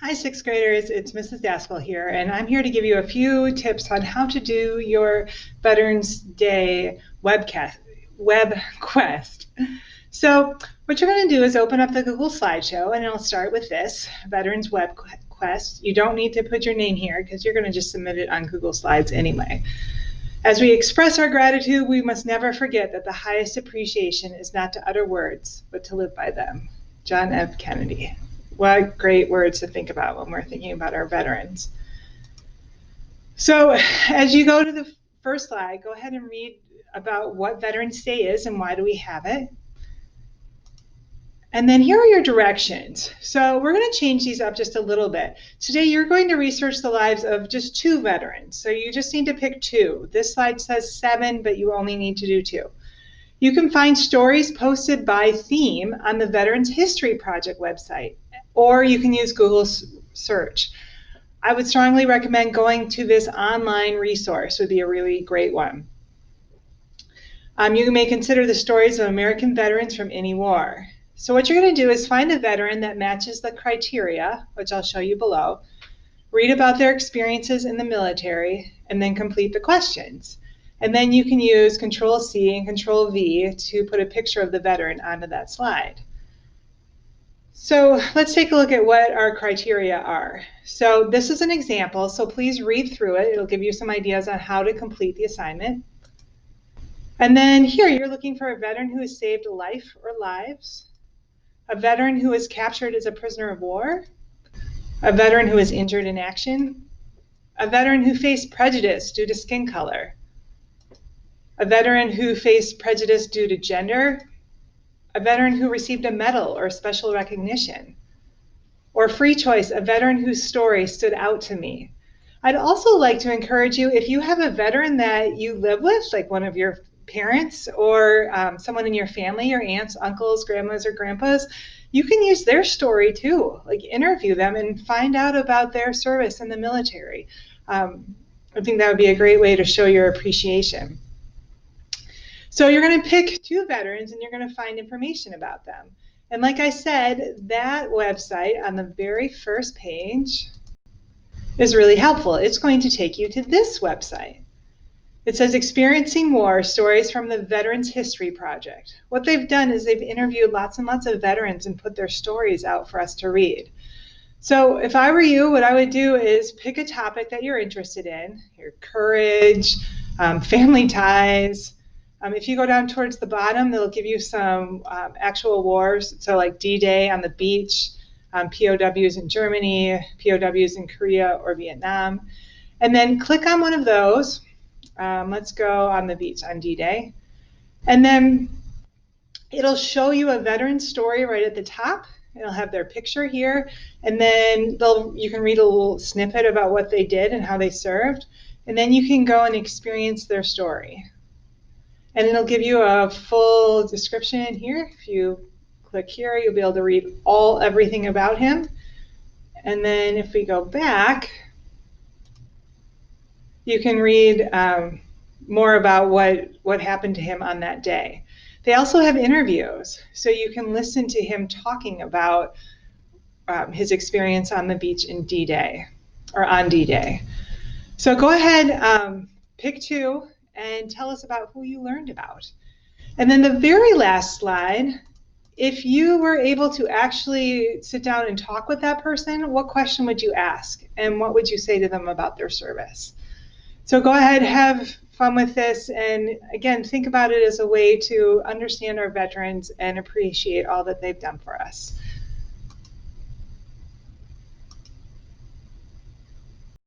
Hi, sixth graders. It's Mrs. Daskell here, and I'm here to give you a few tips on how to do your Veterans Day web quest. So what you're going to do is open up the Google slideshow, and it'll start with this, Veterans Web Quest. You don't need to put your name here because you're going to just submit it on Google Slides anyway. As we express our gratitude, we must never forget that the highest appreciation is not to utter words, but to live by them. John F. Kennedy. What great words to think about when we're thinking about our veterans. So as you go to the first slide, go ahead and read about what Veterans Day is and why do we have it. And then here are your directions. So we're going to change these up just a little bit. Today you're going to research the lives of just 2 veterans. So you just need to pick 2. This slide says 7, but you only need to do 2. You can find stories posted by theme on the Veterans History Project website, or you can use Google search. I would strongly recommend going to this online resource. Would be a really great one. You may consider the stories of American veterans from any war. So what you're going to do is find a veteran that matches the criteria, which I'll show you below, read about their experiences in the military, and then complete the questions. And then you can use Control-C and Control-V to put a picture of the veteran onto that slide. So let's take a look at what our criteria are. So this is an example, so please read through it. It'll give you some ideas on how to complete the assignment. And then here you're looking for a veteran who has saved a life or lives, a veteran who was captured as a prisoner of war, a veteran who was injured in action, a veteran who faced prejudice due to skin color, a veteran who faced prejudice due to gender, a veteran who received a medal or special recognition, or free choice, a veteran whose story stood out to me. I'd also like to encourage you, if you have a veteran that you live with, like one of your parents or someone in your family, your aunts, uncles, grandmas, or grandpas, you can use their story too, like interview them and find out about their service in the military. I think that would be a great way to show your appreciation. So you're going to pick 2 veterans and you're going to find information about them. And like I said, that website on the very first page is really helpful. It's going to take you to this website. It says Experiencing War, Stories from the Veterans History Project. What they've done is they've interviewed lots and lots of veterans and put their stories out for us to read. So if I were you, what I would do is pick a topic that you're interested in, your courage, family ties. If you go down towards the bottom, they'll give you some actual wars, so like D-Day on the beach, POWs in Germany, POWs in Korea or Vietnam. And then click on one of those. Let's go on the beach on D-Day. And then it'll show you a veteran story right at the top. It'll have their picture here. And then you can read a little snippet about what they did and how they served. And then you can go and experience their story. And it'll give you a full description here. If you click here, you'll be able to read everything about him. And then if we go back, you can read more about what happened to him on that day. They also have interviews, so you can listen to him talking about his experience on the beach in D-Day, or on D-Day. So go ahead, pick 2, and tell us about who you learned about. And then the very last slide, if you were able to actually sit down and talk with that person, what question would you ask? And what would you say to them about their service? So go ahead, have fun with this, and again, think about it as a way to understand our veterans and appreciate all that they've done for us.